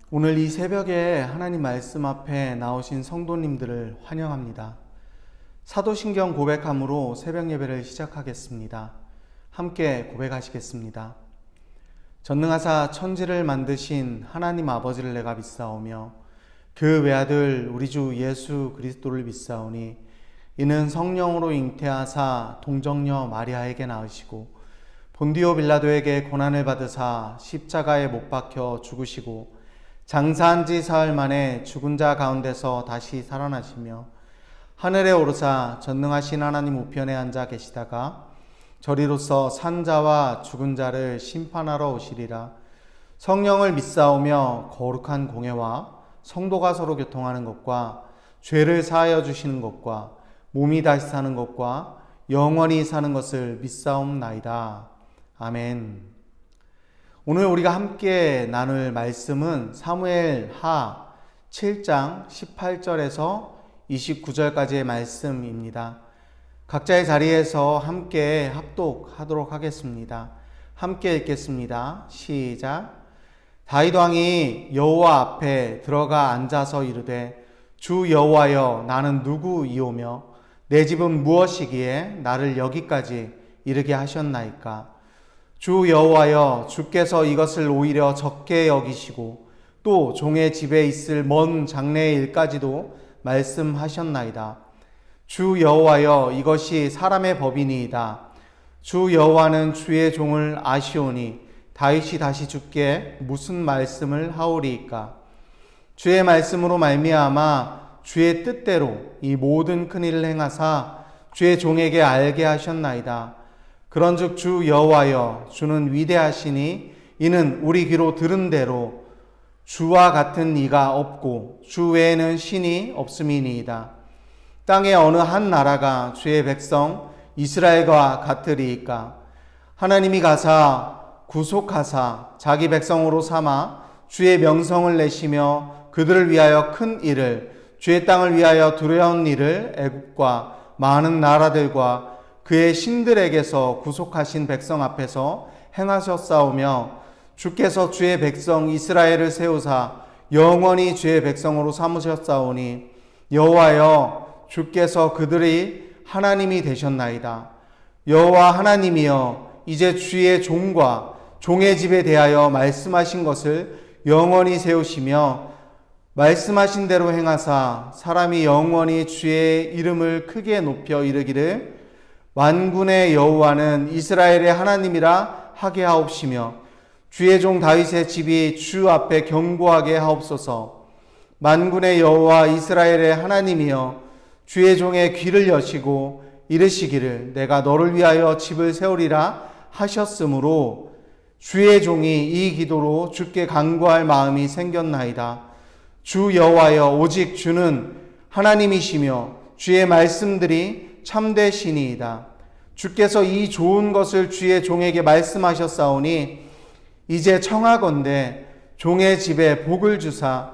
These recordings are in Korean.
오늘 이 새벽에 하나님 말씀 앞에 나오신 성도님들을 환영합니다. 사도신경 고백함으로 새벽 예배를 시작하겠습니다. 함께 고백하시겠습니다. 전능하사 천지를 만드신 하나님 아버지를 내가 믿사오며 그 외아들 우리 주 예수 그리스도를 믿사오니 이는 성령으로 잉태하사 동정녀 마리아에게 낳으시고 본디오 빌라도에게 고난을 받으사 십자가에 못 박혀 죽으시고 장사한 지 사흘 만에 죽은 자 가운데서 다시 살아나시며 하늘에 오르사 전능하신 하나님 우편에 앉아 계시다가 저리로서 산 자와 죽은 자를 심판하러 오시리라. 성령을 믿사오며 거룩한 공회와 성도가 서로 교통하는 것과 죄를 사하여 주시는 것과 몸이 다시 사는 것과 영원히 사는 것을 믿사옵나이다. 아멘. 오늘 우리가 함께 나눌 말씀은 사무엘 하 7장 18절에서 29절까지의 말씀입니다. 각자의 자리에서 함께 합독하도록 하겠습니다. 함께 읽겠습니다. 시작. 다윗 왕이 여호와 앞에 들어가 앉아서 이르되 주 여호와여 나는 누구이오며 내 집은 무엇이기에 나를 여기까지 이르게 하셨나이까. 주 여호와여 주께서 이것을 오히려 적게 여기시고 또 종의 집에 있을 먼 장래의 일까지도 말씀하셨나이다. 주 여호와여 이것이 사람의 법이니이다. 주 여호와는 주의 종을 아시오니 다윗이 다시 주께 무슨 말씀을 하오리이까. 주의 말씀으로 말미암아 주의 뜻대로 이 모든 큰 일을 행하사 주의 종에게 알게 하셨나이다. 그런즉 주 여호와여 주는 위대하시니 이는 우리 귀로 들은 대로 주와 같은 이가 없고 주 외에는 신이 없음이니이다. 땅의 어느 한 나라가 주의 백성 이스라엘과 같으리이까. 하나님이 가사 구속하사 자기 백성으로 삼아 주의 명성을 내시며 그들을 위하여 큰 일을 주의 땅을 위하여 두려운 일을 애국과 많은 나라들과 그의 신들에게서 구속하신 백성 앞에서 행하셨사오며 주께서 주의 백성 이스라엘을 세우사 영원히 주의 백성으로 삼으셨사오니 여호와여 주께서 그들이 하나님이 되셨나이다. 여호와 하나님이여 이제 주의 종과 종의 집에 대하여 말씀하신 것을 영원히 세우시며 말씀하신 대로 행하사 사람이 영원히 주의 이름을 크게 높여 이르기를 만군의 여호와는 이스라엘의 하나님이라 하게 하옵시며 주의 종 다윗의 집이 주 앞에 견고하게 하옵소서. 만군의 여호와 이스라엘의 하나님이여 주의 종의 귀를 여시고 이르시기를 내가 너를 위하여 집을 세우리라 하셨으므로 주의 종이 이 기도로 주께 간구할 마음이 생겼나이다. 주 여호와여 오직 주는 하나님이시며 주의 말씀들이 참되시니이다. 주께서 이 좋은 것을 주의 종에게 말씀하셨사오니 이제 청하건대 종의 집에 복을 주사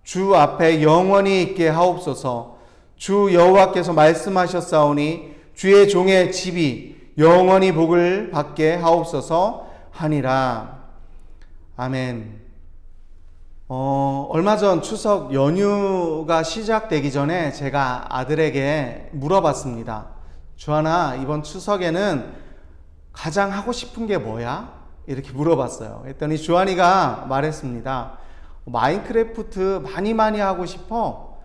주 앞에 영원히 있게 하옵소서. 주 여호와께서 말씀하셨사오니 주의 종의 집이 영원히 복을 받게 하옵소서 하니라. 아멘. 얼마 전 추석 연휴가 시작되기 전에 제가 아들에게 물어봤습니다. 주하나 이번 추석에는 가장 하고 싶은 게 뭐야? 이렇게 물어봤어요. 했더니 주한이가 말했습니다. 마인크래프트 많이 하고 싶어.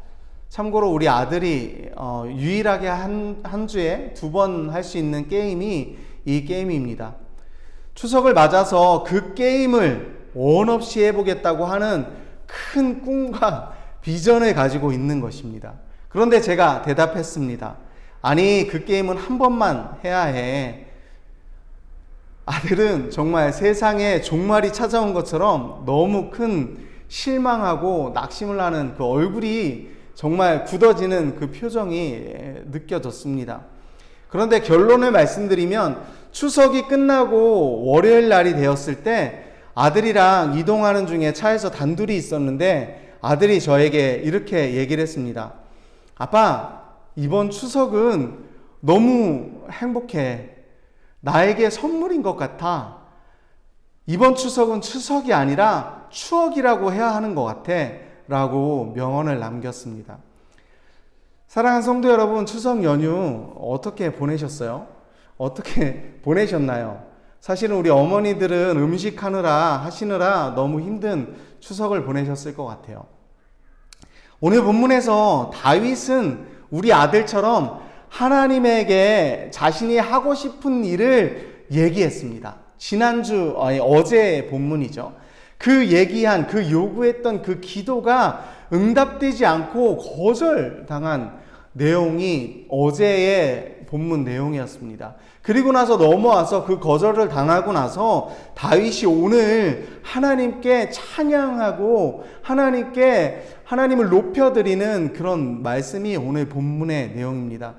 참고로 우리 아들이 유일하게 한 주에 2번 할 수 있는 게임이 이 게임입니다. 추석을 맞아서 그 게임을 원 없이 해보겠다고 하는 큰 꿈과 비전을 가지고 있는 것입니다. 그런데 제가 대답했습니다. 아니 그 게임은 한 번만 해야 해. 아들은 정말 세상에 종말이 찾아온 것처럼 너무 큰 실망하고 낙심을 하는 그 얼굴이 정말 굳어지는 그 표정이 느껴졌습니다. 그런데 결론을 말씀드리면 추석이 끝나고 월요일 날이 되었을 때 아들이랑 이동하는 중에 차에서 단둘이 있었는데 아들이 저에게 이렇게 얘기를 했습니다. 아빠, 이번 추석은 너무 행복해. 나에게 선물인 것 같아. 이번 추석은 추석이 아니라 추억이라고 해야 하는 것 같아 라고 명언을 남겼습니다. 사랑하는 성도 여러분, 추석 연휴 어떻게 보내셨어요? 어떻게 보내셨나요? 사실은 우리 어머니들은 하시느라 너무 힘든 추석을 보내셨을 것 같아요. 오늘 본문에서 다윗은 우리 아들처럼 하나님에게 자신이 하고 싶은 일을 얘기했습니다. 어제 본문이죠. 그 요구했던 그 기도가 응답되지 않고 거절당한 내용이 어제의 본문 내용이었습니다. 그리고 나서 넘어와서 그 거절을 당하고 나서 다윗이 오늘 하나님께 찬양하고 하나님을 높여드리는 그런 말씀이 오늘 본문의 내용입니다.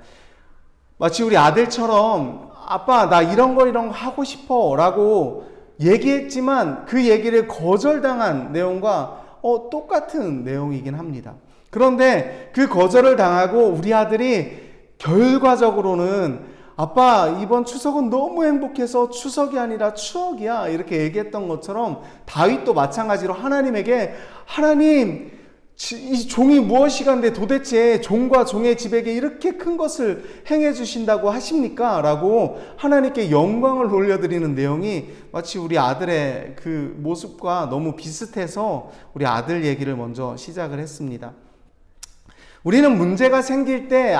마치 우리 아들처럼 아빠 나 이런 거 하고 싶어 라고 얘기했지만 그 얘기를 거절당한 내용과 똑같은 내용이긴 합니다. 그런데 그 거절을 당하고 우리 아들이 결과적으로는 아빠 이번 추석은 너무 행복해서 추석이 아니라 추억이야 이렇게 얘기했던 것처럼 다윗도 마찬가지로 하나님에게 하나님 이 종이 무엇이간데 도대체 종과 종의 집에게 이렇게 큰 것을 행해 주신다고 하십니까? 라고 하나님께 영광을 돌려드리는 내용이 마치 우리 아들의 그 모습과 너무 비슷해서 우리 아들 얘기를 먼저 시작을 했습니다. 우리는 문제가 생길 때,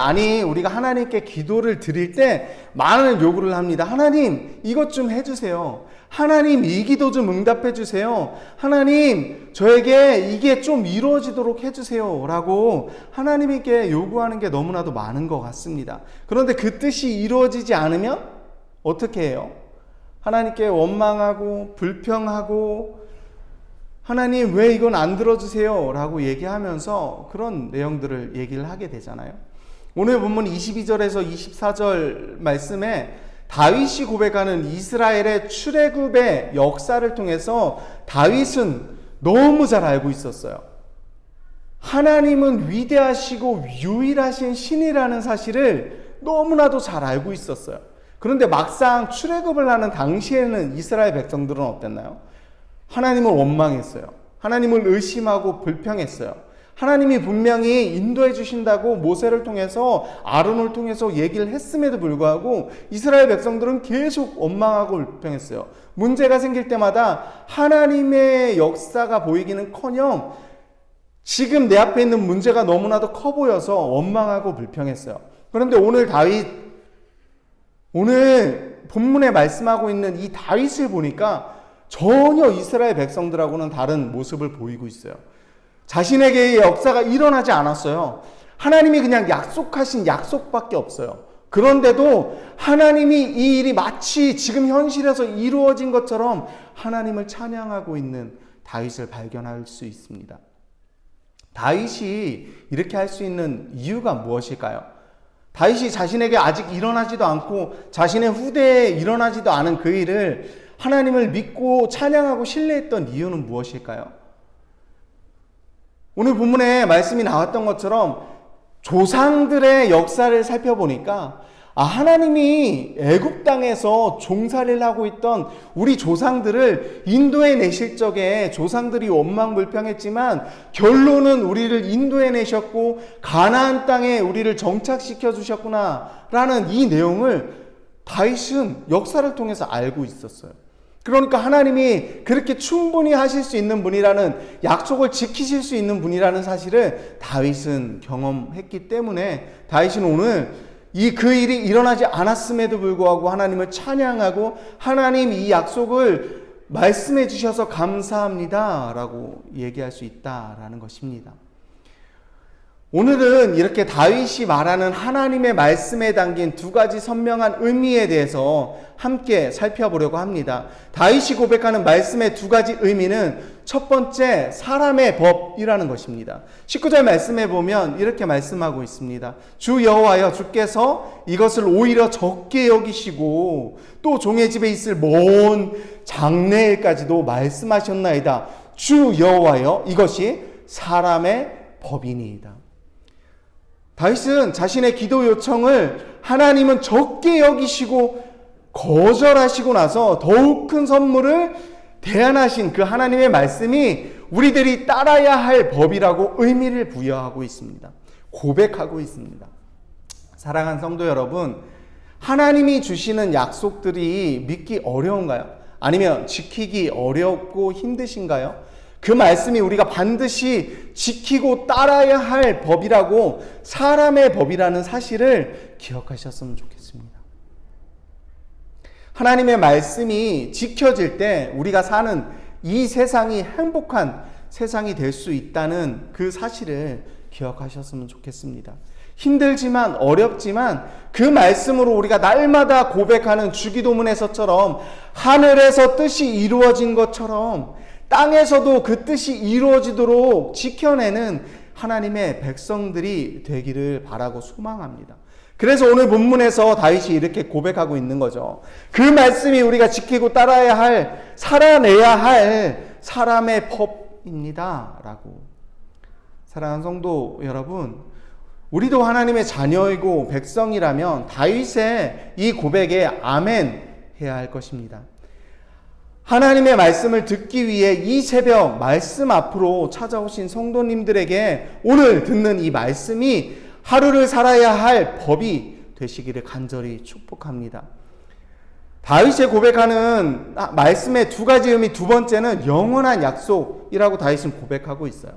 우리가 하나님께 기도를 드릴 때 많은 요구를 합니다. 하나님, 이것 좀 해주세요. 하나님, 이 기도 좀 응답해 주세요. 하나님, 저에게 이게 좀 이루어지도록 해주세요. 라고 하나님께 요구하는 게 너무나도 많은 것 같습니다. 그런데 그 뜻이 이루어지지 않으면 어떻게 해요? 하나님께 원망하고 불평하고 하나님 왜 이건 안 들어주세요? 라고 얘기하면서 그런 내용들을 얘기를 하게 되잖아요. 오늘 본문 22절에서 24절 말씀에 다윗이 고백하는 이스라엘의 출애굽의 역사를 통해서 다윗은 너무 잘 알고 있었어요. 하나님은 위대하시고 유일하신 신이라는 사실을 너무나도 잘 알고 있었어요. 그런데 막상 출애굽을 하는 당시에는 이스라엘 백성들은 어땠나요? 하나님을 원망했어요. 하나님을 의심하고 불평했어요. 하나님이 분명히 인도해 주신다고 모세를 통해서 아론을 통해서 얘기를 했음에도 불구하고 이스라엘 백성들은 계속 원망하고 불평했어요. 문제가 생길 때마다 하나님의 역사가 보이기는커녕 지금 내 앞에 있는 문제가 너무나도 커 보여서 원망하고 불평했어요. 그런데 오늘 본문에 말씀하고 있는 이 다윗을 보니까 전혀 이스라엘 백성들하고는 다른 모습을 보이고 있어요. 자신에게의 역사가 일어나지 않았어요. 하나님이 그냥 약속하신 약속밖에 없어요. 그런데도 하나님이 이 일이 마치 지금 현실에서 이루어진 것처럼 하나님을 찬양하고 있는 다윗을 발견할 수 있습니다. 다윗이 이렇게 할 수 있는 이유가 무엇일까요? 다윗이 자신에게 아직 일어나지도 않고 자신의 후대에 일어나지도 않은 그 일을 하나님을 믿고 찬양하고 신뢰했던 이유는 무엇일까요? 오늘 본문에 말씀이 나왔던 것처럼 조상들의 역사를 살펴보니까 하나님이 애굽 땅에서 종살이를 하고 있던 우리 조상들을 인도해 내실 적에 조상들이 원망불평했지만 결론은 우리를 인도해 내셨고 가나안 땅에 우리를 정착시켜 주셨구나 라는 이 내용을 다윗은 역사를 통해서 알고 있었어요. 그러니까 하나님이 그렇게 충분히 하실 수 있는 분이라는, 약속을 지키실 수 있는 분이라는 사실을 다윗은 경험했기 때문에 다윗은 오늘 그 일이 일어나지 않았음에도 불구하고 하나님을 찬양하고 하나님 이 약속을 말씀해 주셔서 감사합니다 라고 얘기할 수 있다라는 것입니다. 오늘은 이렇게 다윗이 말하는 하나님의 말씀에 담긴 두 가지 선명한 의미에 대해서 함께 살펴보려고 합니다. 다윗이 고백하는 말씀의 두 가지 의미는 첫 번째, 사람의 법이라는 것입니다. 19절 말씀에 보면 이렇게 말씀하고 있습니다. 주 여호와여, 주께서 이것을 오히려 적게 여기시고 또 종의 집에 있을 먼 장래일까지도 말씀하셨나이다. 주 여호와여, 이것이 사람의 법이니이다. 다윗은 자신의 기도 요청을 하나님은 적게 여기시고 거절하시고 나서 더욱 큰 선물을 대안하신 그 하나님의 말씀이 우리들이 따라야 할 법이라고 의미를 부여하고 있습니다. 고백하고 있습니다. 사랑하는 성도 여러분, 하나님이 주시는 약속들이 믿기 어려운가요? 아니면 지키기 어렵고 힘드신가요? 그 말씀이 우리가 반드시 지키고 따라야 할 법이라고, 사람의 법이라는 사실을 기억하셨으면 좋겠습니다. 하나님의 말씀이 지켜질 때 우리가 사는 이 세상이 행복한 세상이 될 수 있다는 그 사실을 기억하셨으면 좋겠습니다. 힘들지만 어렵지만 그 말씀으로 우리가 날마다 고백하는 주기도문에서처럼 하늘에서 뜻이 이루어진 것처럼 땅에서도 그 뜻이 이루어지도록 지켜내는 하나님의 백성들이 되기를 바라고 소망합니다. 그래서 오늘 본문에서 다윗이 이렇게 고백하고 있는 거죠. 그 말씀이 우리가 지키고 따라야 할, 살아내야 할 사람의 법입니다 라고. 사랑하는 성도 여러분, 우리도 하나님의 자녀이고 백성이라면 다윗의 이 고백에 아멘 해야 할 것입니다. 하나님의 말씀을 듣기 위해 이 새벽 말씀 앞으로 찾아오신 성도님들에게 오늘 듣는 이 말씀이 하루를 살아야 할 법이 되시기를 간절히 축복합니다. 다윗의 고백하는 말씀의 두 가지 의미, 두 번째는 영원한 약속이라고 다윗은 고백하고 있어요.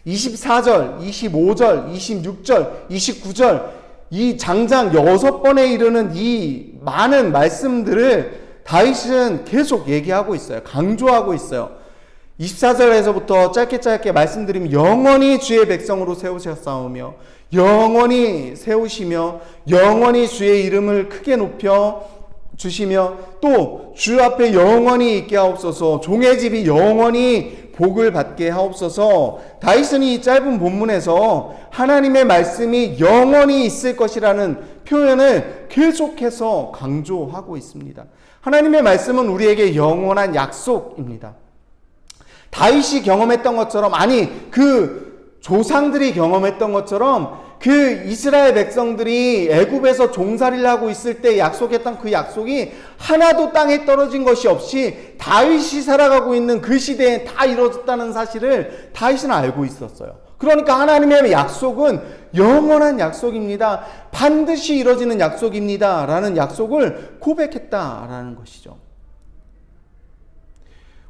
24절, 25절, 26절, 29절 이 장장 6번에 이르는 이 많은 말씀들을 다윗은 계속 얘기하고 있어요. 강조하고 있어요. 24절에서부터 짧게 말씀드리면 영원히 주의 백성으로 세우셨사오며 영원히 세우시며 영원히 주의 이름을 크게 높여 주시며 또 주 앞에 영원히 있게 하옵소서, 종의 집이 영원히 복을 받게 하옵소서. 다윗은 이 짧은 본문에서 하나님의 말씀이 영원히 있을 것이라는 표현을 계속해서 강조하고 있습니다. 하나님의 말씀은 우리에게 영원한 약속입니다. 다윗이 경험했던 것처럼, 아니 그 조상들이 경험했던 것처럼 그 이스라엘 백성들이 애굽에서 종살이를 하고 있을 때 약속했던 그 약속이 하나도 땅에 떨어진 것이 없이 다윗이 살아가고 있는 그 시대에 다 이루어졌다는 사실을 다윗은 알고 있었어요. 그러니까 하나님의 약속은 영원한 약속입니다. 반드시 이루어지는 약속입니다 라는 약속을 고백했다라는 것이죠.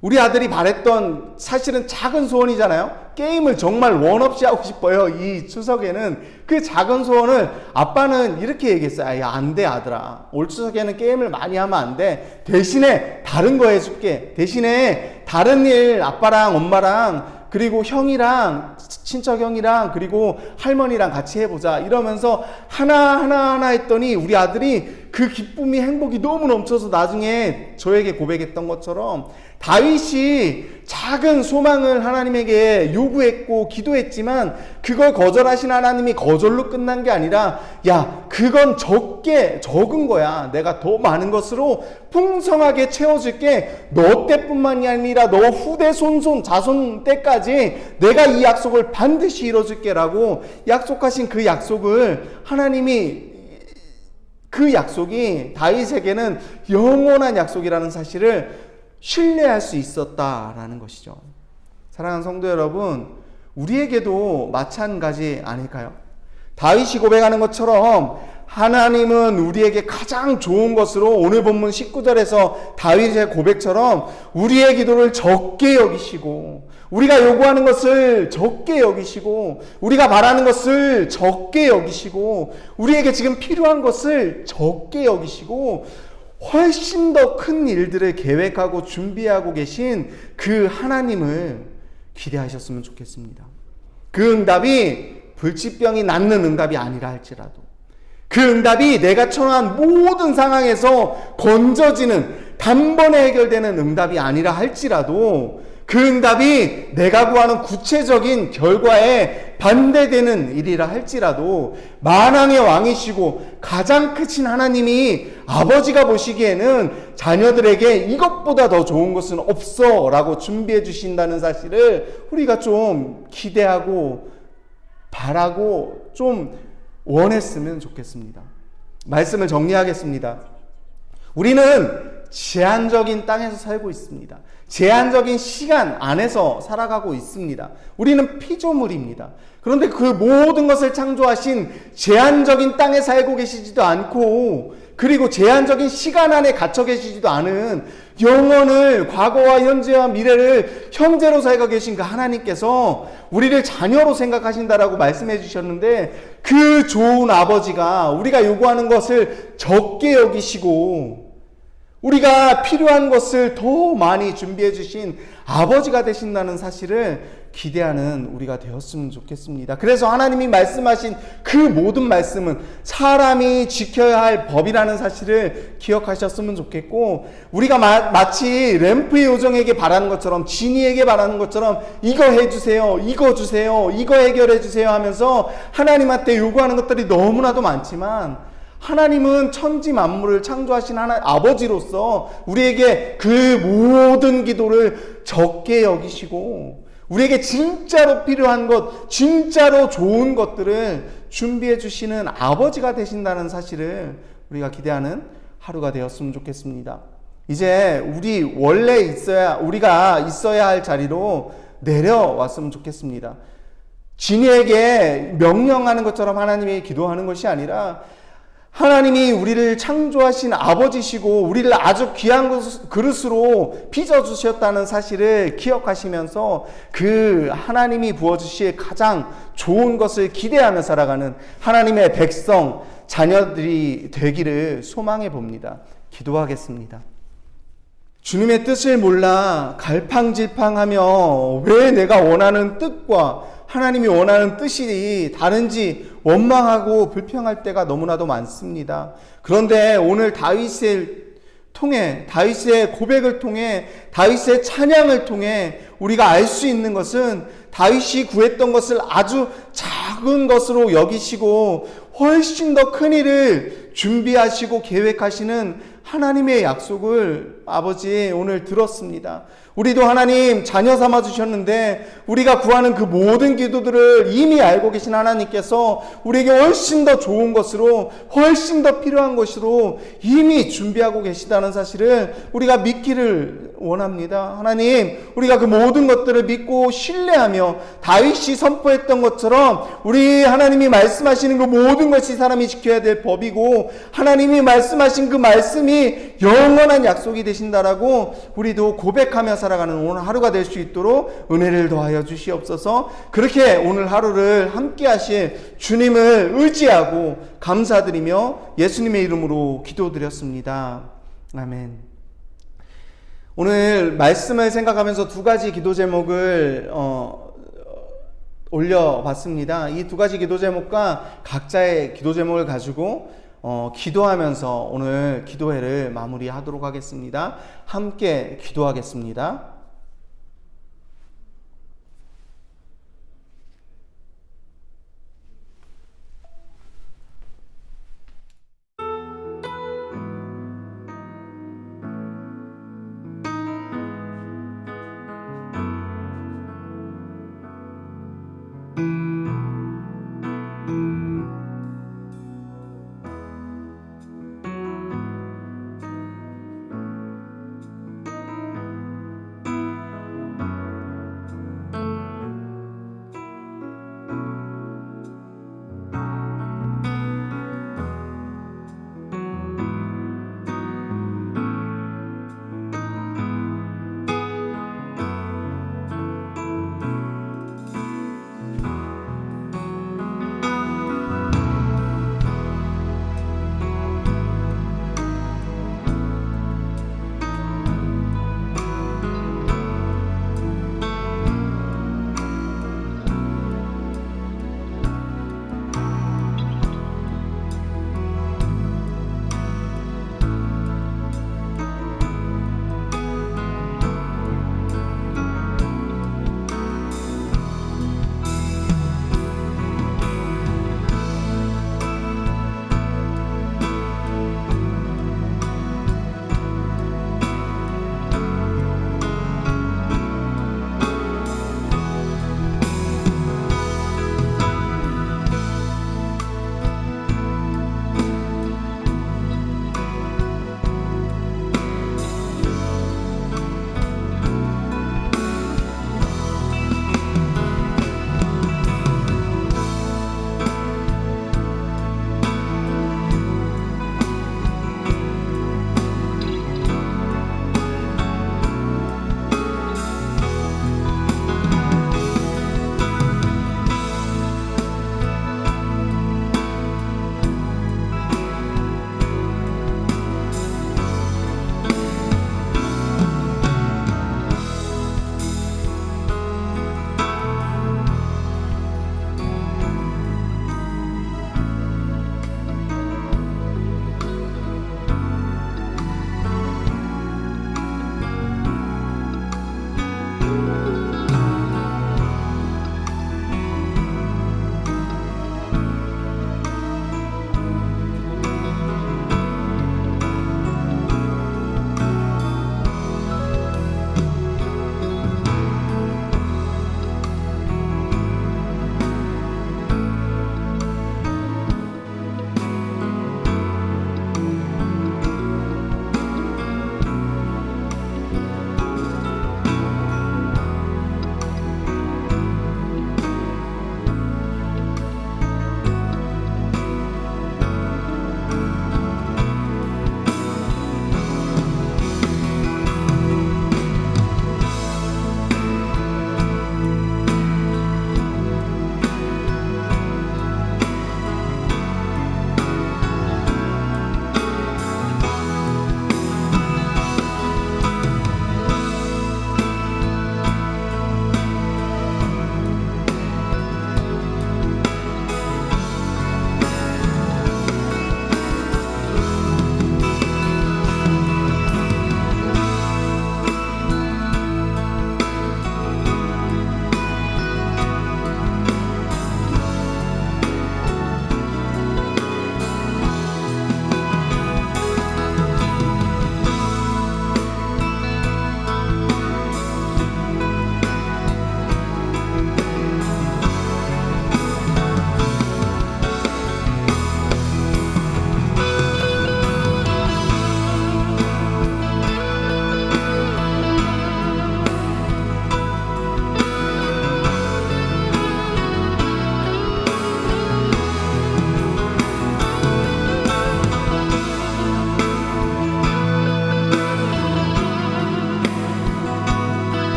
우리 아들이 바랬던 사실은 작은 소원이잖아요. 게임을 정말 원 없이 하고 싶어요. 이 추석에는 그 작은 소원을 아빠는 이렇게 얘기했어요. 야, 안 돼 아들아. 올 추석에는 게임을 많이 하면 안 돼. 대신에 다른 거 해줄게. 대신에 다른 일 아빠랑 엄마랑 그리고 형이랑 친척 형이랑 그리고 할머니랑 같이 해보자 이러면서 하나 했더니 우리 아들이 그 기쁨이, 행복이 너무 넘쳐서 나중에 저에게 고백했던 것처럼 다윗이 작은 소망을 하나님에게 요구했고 기도했지만 그걸 거절하신 하나님이 거절로 끝난 게 아니라, 야, 그건 적은 거야. 내가 더 많은 것으로 풍성하게 채워줄게. 너 때뿐만이 아니라 너 후대 손손 자손 때까지 내가 이 약속을 반드시 이뤄줄게 라고 약속하신 그 약속을 하나님이, 그 약속이 다윗에게는 영원한 약속이라는 사실을 신뢰할 수 있었다라는 것이죠. 사랑하는 성도 여러분, 우리에게도 마찬가지 아닐까요? 다윗이 고백하는 것처럼 하나님은 우리에게 가장 좋은 것으로 오늘 본문 19절에서 다윗의 고백처럼 우리의 기도를 적게 여기시고, 우리가 요구하는 것을 적게 여기시고, 우리가 바라는 것을 적게 여기시고, 우리에게 지금 필요한 것을 적게 여기시고 훨씬 더 큰 일들을 계획하고 준비하고 계신 그 하나님을 기대하셨으면 좋겠습니다. 그 응답이 불치병이 낫는 응답이 아니라 할지라도, 그 응답이 내가 처한 모든 상황에서 건져지는, 단번에 해결되는 응답이 아니라 할지라도, 그 응답이 내가 구하는 구체적인 결과에 반대되는 일이라 할지라도 만왕의 왕이시고 가장 크신 하나님이 아버지가 보시기에는 자녀들에게 이것보다 더 좋은 것은 없어 라고 준비해 주신다는 사실을 우리가 좀 기대하고 바라고 좀 원했으면 좋겠습니다. 말씀을 정리하겠습니다. 우리는 제한적인 땅에서 살고 있습니다. 제한적인 시간 안에서 살아가고 있습니다. 우리는 피조물입니다. 그런데 그 모든 것을 창조하신 제한적인 땅에 살고 계시지도 않고, 그리고 제한적인 시간 안에 갇혀 계시지도 않은 영혼을, 과거와 현재와 미래를 현재로 살고 계신 그 하나님께서 우리를 자녀로 생각하신다라고 말씀해 주셨는데, 그 좋은 아버지가 우리가 요구하는 것을 적게 여기시고 우리가 필요한 것을 더 많이 준비해 주신 아버지가 되신다는 사실을 기대하는 우리가 되었으면 좋겠습니다. 그래서 하나님이 말씀하신 그 모든 말씀은 사람이 지켜야 할 법이라는 사실을 기억하셨으면 좋겠고, 우리가 마치 램프의 요정에게 바라는 것처럼, 지니에게 바라는 것처럼 이거 해주세요, 이거 주세요, 이거 해결해 주세요 하면서 하나님한테 요구하는 것들이 너무나도 많지만, 하나님은 천지 만물을 창조하신 아버지로서 우리에게 그 모든 기도를 적게 여기시고 우리에게 진짜로 필요한 것, 진짜로 좋은 것들을 준비해 주시는 아버지가 되신다는 사실을 우리가 기대하는 하루가 되었으면 좋겠습니다. 이제 우리가 있어야 할 자리로 내려왔으면 좋겠습니다. 진이에게 명령하는 것처럼 하나님이 기도하는 것이 아니라, 하나님이 우리를 창조하신 아버지시고 우리를 아주 귀한 그릇으로 빚어주셨다는 사실을 기억하시면서 그 하나님이 부어주실 가장 좋은 것을 기대하며 살아가는 하나님의 백성, 자녀들이 되기를 소망해 봅니다. 기도하겠습니다. 주님의 뜻을 몰라 갈팡질팡하며 왜 내가 원하는 뜻과 하나님이 원하는 뜻이 다른지 원망하고 불평할 때가 너무나도 많습니다. 그런데 오늘 다윗의 고백을 통해, 다윗의 찬양을 통해 우리가 알 수 있는 것은, 다윗이 구했던 것을 아주 작은 것으로 여기시고 훨씬 더 큰 일을 준비하시고 계획하시는 하나님의 약속을 아버지 오늘 들었습니다. 우리도 하나님 자녀 삼아 주셨는데, 우리가 구하는 그 모든 기도들을 이미 알고 계신 하나님께서 우리에게 훨씬 더 좋은 것으로, 훨씬 더 필요한 것으로 이미 준비하고 계시다는 사실을 우리가 믿기를 원합니다. 하나님, 우리가 그 모든 것들을 믿고 신뢰하며 다윗이 선포했던 것처럼 우리 하나님이 말씀하시는 그 모든 것이 사람이 지켜야 될 법이고, 하나님이 말씀하신 그 말씀이 영원한 약속이 되신다라고 우리도 고백하며 살아가는 오늘 하루가 될 수 있도록 은혜를 더하여 주시옵소서. 그렇게 오늘 하루를 함께 하실 주님을 의지하고 감사드리며 예수님의 이름으로 기도드렸습니다. 아멘. 오늘 말씀을 생각하면서 두 가지 기도 제목을 올려봤습니다. 이 두 가지 기도 제목과 각자의 기도 제목을 가지고 기도하면서 오늘 기도회를 마무리하도록 하겠습니다. 함께 기도하겠습니다.